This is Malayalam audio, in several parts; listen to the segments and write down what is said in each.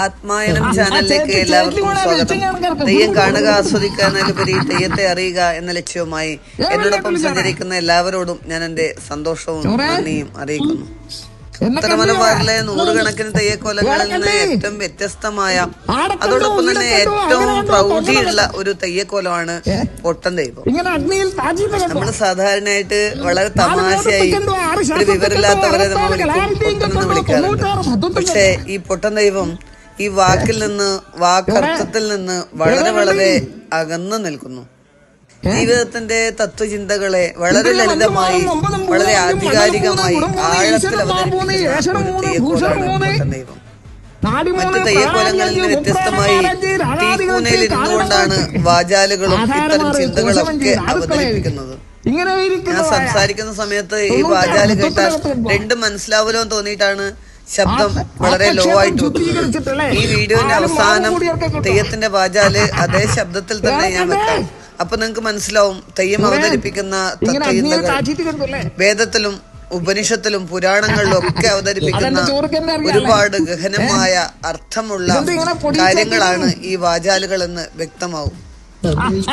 ആത്മായനം ചാനലിലേക്ക് എല്ലാവർക്കും സ്വാഗതം. തെയ്യം കാണുക, ആസ്വദിക്കാനുപരി തെയ്യത്തെ അറിയുക എന്ന ലക്ഷ്യവുമായി എന്നോടൊപ്പം സഞ്ചരിക്കുന്ന എല്ലാവരോടും ഞാൻ എന്റെ സന്തോഷവും നന്ദിയും അറിയിക്കുന്നു. ഉത്തരമലബാറിലെ നൂറുകണക്കിന് തെയ്യക്കോലങ്ങളിൽ നിന്ന് ഏറ്റവും വ്യത്യസ്തമായ, അതോടൊപ്പം തന്നെ ഏറ്റവും പ്രൗഢിയുള്ള ഒരു തെയ്യക്കോലമാണ് പൊട്ടൻ ദൈവം. നമ്മൾ സാധാരണയായിട്ട് വളരെ തമാശയായി ഒരു വിവരമില്ലാത്തവരെ നമ്മൾ പൊട്ടനെന്ന് വിളിക്കാറുണ്ട്. പക്ഷേ ഈ പൊട്ടൻ ദൈവം ഈ വാക്കിൽ നിന്ന്, വാക്കർത്ഥത്തിൽ നിന്ന് വളരെ വളരെ അകന്നു നിൽക്കുന്നു. ജീവിതത്തിന്റെ തത്വചിന്തകളെ വളരെ ലളിതമായി, വളരെ ആധികാരികമായി, ആഴത്തിൽ അവതരിപ്പിക്കുന്ന ദൈവം. മറ്റു തെയ്യക്കോലങ്ങളിൽ നിന്ന് വ്യത്യസ്തമായി തീക്കൂനയിൽ ഇരുന്നുകൊണ്ടാണ് വാചാലുകളും ഇത്തരം ചിന്തകളൊക്കെ അവതരിപ്പിക്കുന്നത്. ഞാൻ സംസാരിക്കുന്ന സമയത്ത് ഈ വാചാല് കേട്ടാൽ രണ്ടും മനസ്സിലാവലോ എന്ന് തോന്നിയിട്ടാണ് ശബ്ദം വളരെ ലോ ആയിട്ട് വെക്കുന്നത്. ഈ വീഡിയോന്റെ അവസാനം തെയ്യത്തിന്റെ വാചാല് അതേ ശബ്ദത്തിൽ തന്നെ ഞാൻ വെക്കാം. അപ്പൊ നിങ്ങക്ക് മനസ്സിലാവും തെയ്യം അവതരിപ്പിക്കുന്ന തത്വചിന്തകൾ വേദത്തിലും ഉപനിഷത്തിലും പുരാണങ്ങളിലും ഒക്കെ അവതരിപ്പിക്കുന്ന ഒരുപാട് ഗഹനമായ അർത്ഥമുള്ള കാര്യങ്ങളാണ് ഈ വാചാലുകൾ എന്ന് വ്യക്തമാവും.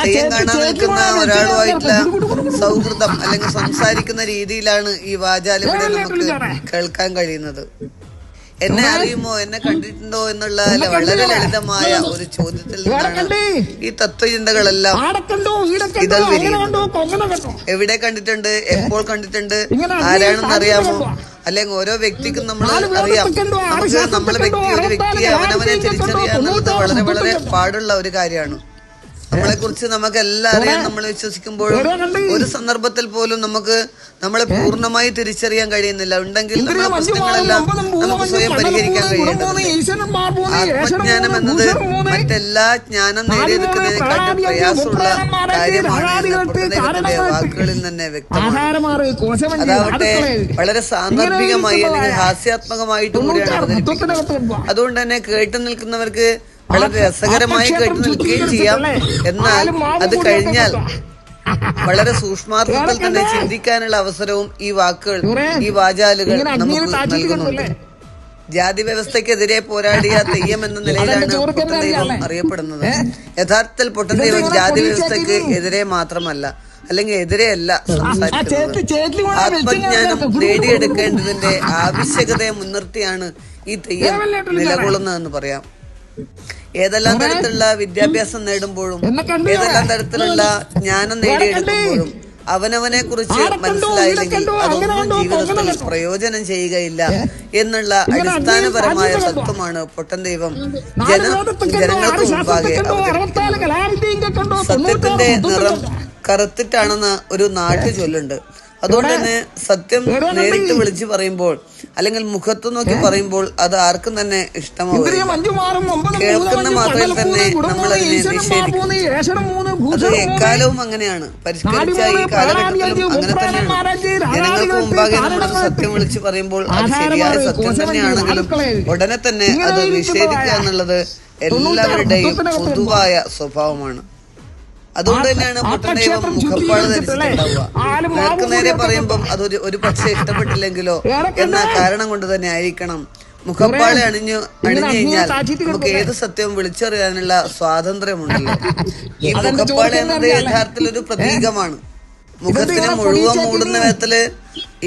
തെയ്യം കാണാൻ നിൽക്കുന്ന ഒരാളുമായിട്ടുള്ള സൗഹൃദം അല്ലെങ്കിൽ സംസാരിക്കുന്ന രീതിയിലാണ് ഈ വാചാലുകളെ നമുക്ക് കേൾക്കാൻ കഴിയുന്നത്. എന്നെ അറിയുമോ, എന്നെ കണ്ടിട്ടുണ്ടോ എന്നുള്ള വളരെ ലളിതമായ ഒരു ചോദ്യത്തിൽ നിന്നാണ് ഈ തത്വചിന്തകളെല്ലാം ഇതൾ വിരിയുന്നത്. എവിടെ കണ്ടിട്ടുണ്ട്, എപ്പോൾ കണ്ടിട്ടുണ്ട്, ആരാണെന്ന് അറിയാമോ? അല്ലെങ്കിൽ ഓരോ വ്യക്തിക്കും നമ്മൾ അറിയാം. നമുക്ക് നമ്മളെ ഒരു വ്യക്തിയെ അവനവനെ തിരിച്ചറിയാന്നുള്ളത് വളരെ വളരെ പാടുള്ള ഒരു കാര്യമാണ്. നമ്മളെ കുറിച്ച് നമുക്ക് എല്ലാം അറിയാൻ നമ്മൾ വിശ്വസിക്കുമ്പോഴും ഒരു സന്ദർഭത്തിൽ പോലും നമുക്ക് നമ്മളെ പൂർണ്ണമായി തിരിച്ചറിയാൻ കഴിയുന്നില്ല. ഉണ്ടെങ്കിൽ നമ്മുടെ പ്രശ്നങ്ങളെല്ലാം നമുക്ക് സ്വയം പരിഹരിക്കാൻ കഴിയേണ്ടതുണ്ട്. ആത്മജ്ഞാനം എന്നത് മറ്റെല്ലാ ജ്ഞാനം നേടിയെടുക്കുന്നതിനെക്കാട്ടും പ്രയാസമുള്ള കാര്യമാണ് വാക്കുകളിൽ തന്നെ വ്യക്തമാണ്. അതാവട്ടെ വളരെ സാന്ദർഭികമായി അല്ലെങ്കിൽ ഹാസ്യാത്മകമായിട്ട് കൂടിയാണ് അവതരിപ്പിക്കുന്നത്. അതുകൊണ്ട് തന്നെ കേട്ടു നിൽക്കുന്നവർക്ക് വളരെ രസകരമായി കേട്ടു നിൽക്കുകയും ചെയ്യാം. എന്നാൽ അത് കഴിഞ്ഞാൽ വളരെ സൂക്ഷ്മാർത്ഥത്തിൽ തന്നെ ചിന്തിക്കാനുള്ള അവസരവും ഈ വാക്കുകൾ, ഈ വാചാലുകൾ നമുക്ക് നൽകുന്നുണ്ട്. ജാതി വ്യവസ്ഥക്കെതിരെ പോരാടിയ തെയ്യം എന്ന നിലയിലാണ് പൊട്ടൻ ദൈവം അറിയപ്പെടുന്നത്. യഥാർത്ഥത്തിൽ പൊട്ടൻ ദൈവം ജാതി വ്യവസ്ഥക്ക് എതിരെ മാത്രമല്ല, അല്ലെങ്കിൽ എതിരെയല്ല സംസാരിക്കുന്നത്. ആത്മജ്ഞാനം നേടിയെടുക്കേണ്ടതിന്റെ ആവശ്യകതയെ മുൻനിർത്തിയാണ് ഈ തെയ്യം നിലകൊള്ളുന്നതെന്ന് പറയാം. ഏതെല്ലാം തരത്തിലുള്ള വിദ്യാഭ്യാസം നേടുമ്പോഴും, ഏതെല്ലാം തരത്തിലുള്ള ജ്ഞാനം നേടിയെടുക്കുമ്പോഴും അവനവനെ കുറിച്ച് മനസ്സിലായില്ലെങ്കിൽ അതൊന്നും ജീവിതത്തിൽ പ്രയോജനം ചെയ്യുകയില്ല എന്നുള്ള അടിസ്ഥാനപരമായ തത്വമാണ് പൊട്ടൻ ദൈവം ജനങ്ങൾക്ക് മുമ്പാകെ അവതരിപ്പിക്കുന്നത്. സത്യത്തിന്റെ നിറം കറുത്തിട്ടാണെന്ന് ഒരു നാട്ടു ചൊല്ലുണ്ട്. അതുകൊണ്ട് തന്നെ സത്യം നേരിട്ട് വിളിച്ചു പറയുമ്പോൾ അല്ലെങ്കിൽ മുഖത്ത് നോക്കി പറയുമ്പോൾ അത് ആർക്കും തന്നെ ഇഷ്ടമാവും. കേൾക്കുന്ന മാത്രയിൽ തന്നെ നമ്മൾ അതിനെ നിഷേധിക്കും. അത് എക്കാലവും അങ്ങനെയാണ്. പരിഷ്കരിച്ച ഈ കാലഘട്ടത്തിലും അങ്ങനെ തന്നെയാണ്. ജനങ്ങൾക്ക് മുമ്പാകെ നമ്മളൊരു സത്യം വിളിച്ചു പറയുമ്പോൾ അത് ശരിയായ സത്യം തന്നെയാണെങ്കിലും ഉടനെ തന്നെ അത് നിഷേധിക്കുക എന്നുള്ളത് എല്ലാവരുടെയും പൊതുവായ സ്വഭാവമാണ്. അതുകൊണ്ട് തന്നെയാണ് പൊട്ടൻ ദൈവം മുഖപ്പാട് ധരിച്ചിട്ടുണ്ടാവുക. നേർക്ക് നേരെ പറയുമ്പം അത് ഒരു പക്ഷെ ഇഷ്ടപ്പെട്ടില്ലെങ്കിലോ എന്ന കാരണം കൊണ്ട് തന്നെ ആയിരിക്കണം മുഖപ്പാട് അണിഞ്ഞു കഴിഞ്ഞാൽ നമുക്ക് ഏത് സത്യവും വിളിച്ചറിയാനുള്ള സ്വാതന്ത്ര്യമുണ്ടല്ലോ. ഈ മുഖപ്പാട് എന്നത് യഥാർത്ഥത്തിൽ ഒരു പ്രതീകമാണ്. മുഖത്തിനെ മുഴുവൻ മൂടുന്ന വിധത്തില്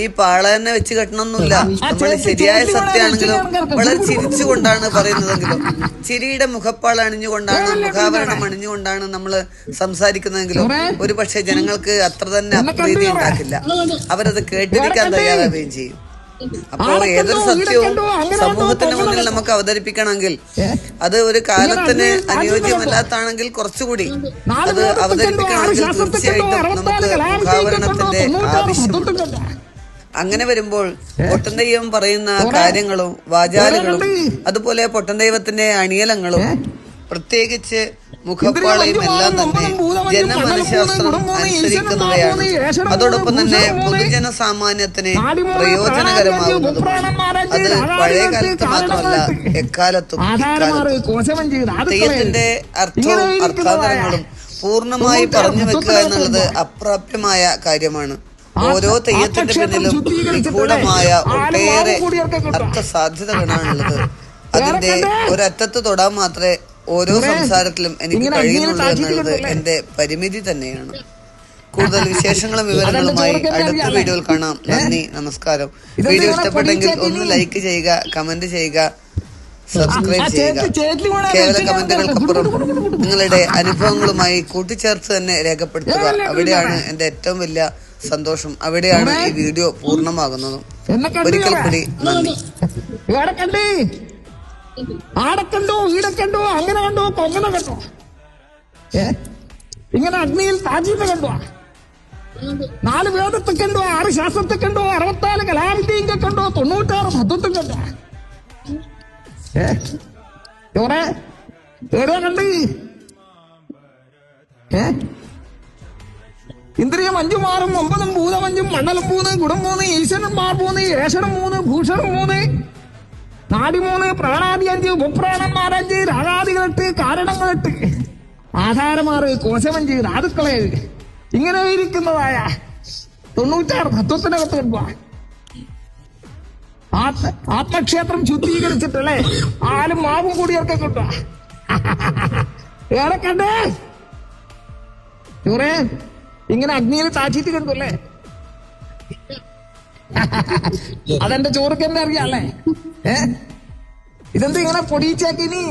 ഈ പാള തന്നെ വെച്ച് കെട്ടണമെന്നില്ല. നമ്മൾ ശരിയായ സത്യമാണെങ്കിലും വളരെ ചിരിച്ചുകൊണ്ടാണ് പറയുന്നതെങ്കിലും, ചിരിയുടെ മുഖപ്പാള അണിഞ്ഞുകൊണ്ടാണ്, മുഖാവരണം അണിഞ്ഞുകൊണ്ടാണ് നമ്മൾ സംസാരിക്കുന്നതെങ്കിലും ഒരു പക്ഷെ ജനങ്ങൾക്ക് അത്ര തന്നെ അപ്രീതി ഉണ്ടാക്കില്ല. അവരത് കേട്ടിരിക്കാൻ തയ്യാറാവുകയും ചെയ്യും. അപ്പോ ഏതൊരു സത്യവും സമൂഹത്തിന് മുന്നിൽ നമുക്ക് അവതരിപ്പിക്കണമെങ്കിൽ അത് ഒരു കാലത്തിന് അനുയോജ്യമല്ലാത്താണെങ്കിൽ കുറച്ചുകൂടി അത് അവതരിപ്പിക്കണമെങ്കിൽ തീർച്ചയായിട്ടും നമുക്ക് മുഖാവരണത്തിന്റെ ആവശ്യമുണ്ട്. അങ്ങനെ വരുമ്പോൾ പൊട്ടൻ ദൈവം പറയുന്ന കാര്യങ്ങളും വാചാലുകളും അതുപോലെ പൊട്ടൻ ദൈവത്തിന്റെ അണിയലങ്ങളും പ്രത്യേകിച്ച് മുഖപ്പാളയും എല്ലാം തന്നെ ജനമനഃശാസ്ത്രം അനുസരിക്കുന്നവയാണ്. അതോടൊപ്പം തന്നെ പൊതുജന സാമാന്യത്തിന് പ്രയോജനകരമാകുന്നതുമാണ്. അത് പഴയ കാലത്ത് മാത്രമല്ല, എക്കാലത്തും തെയ്യത്തിന്റെ അർത്ഥവും അർത്ഥാന്തരങ്ങളും പൂർണ്ണമായി പറഞ്ഞു വെക്കുക എന്നുള്ളത് അപ്രാപ്യമായ കാര്യമാണ്. ഓരോ തെയ്യത്തിന്റെ പിന്നിലും നിഗൂഢമായ ഒട്ടേറെ അർത്ഥ സാധ്യതകളാണുള്ളത്. അതിന്റെ ഒരറ്റത്ത് തൊടാൻ മാത്രമേ ഓരോ സംസാരത്തിലും എനിക്ക് കഴിയുന്നുള്ളൂ എന്നുള്ളത് എന്റെ പരിമിതി തന്നെയാണ്. കൂടുതൽ വിശേഷങ്ങളും വിവരങ്ങളുമായി അടുത്ത വീഡിയോയിൽ കാണാം. നന്ദി, നമസ്കാരം. വീഡിയോ ഇഷ്ടപ്പെട്ടെങ്കിൽ ഒന്ന് ലൈക്ക് ചെയ്യുക, കമന്റ് ചെയ്യുക, സബ്സ്ക്രൈബ് ചെയ്യുക. കേവല കമന്റുകൾക്കപ്പുറം നിങ്ങളുടെ അനുഭവങ്ങളുമായി കൂട്ടിച്ചേർത്ത് തന്നെ രേഖപ്പെടുത്തുക. അവിടെയാണ് എന്റെ ഏറ്റവും വലിയ സന്തോഷം. അവിടെയാണ് ഈ വീഡിയോ പൂർണ്ണമാകുന്നതും. ഒരിക്കൽ കൂടി നന്ദി. ആടെ കണ്ടോ, ഈടെ കണ്ടോ, അങ്ങനെ കണ്ടോ, കൊങ്ങനെ കണ്ടോ, ഇങ്ങനെ അഗ്നിയിൽ താജീനെ കണ്ടോ, 4 വേദത്തെ കണ്ടോ, 6 ശാസ്ത്രത്തെ കണ്ടോ, 64 കലാവിദ്യയെ കണ്ടോ, 96 മതത്തെ കണ്ടോ. ചോറെ എവിടെയാ കണ്ട്? ഇന്ദ്രിയം 5 മാറും, 9 ഭൂതം 5, മണ്ഡലം 3, ഗുണം 3, ഈശ്വരൻ 3, ഏഷണം 3, ഭൂഷണം 3, നാടി 3, പ്രാണാദി 5, മുപ്രാണന്മാർ 5, രാഗാദികൾ 8, കാരണങ്ങൾ 8, ആധാരം 6, കോശം 5, ധാതുക്കളെ ഇങ്ങനെ ഇരിക്കുന്നതായ 96 തത്വത്തിനകത്ത് കണ്ടുവാ. ആത്മക്ഷേത്രം ശുദ്ധീകരിച്ചിട്ടല്ലേ ആലും മാവും കൂടിയൊക്കെ കൊണ്ടുവാ. ഏറെ കണ്ടേ ചോറേ, ഇങ്ങനെ അഗ്നിയിൽ താച്ചിട്ട് കണ്ടല്ലേ. അതെന്റെ ചോറുക്ക് എന്നെ അറിയാല്ലേ. ഇതെന്ത് ഇങ്ങനെ പൊടിയിച്ചാക്കി നീ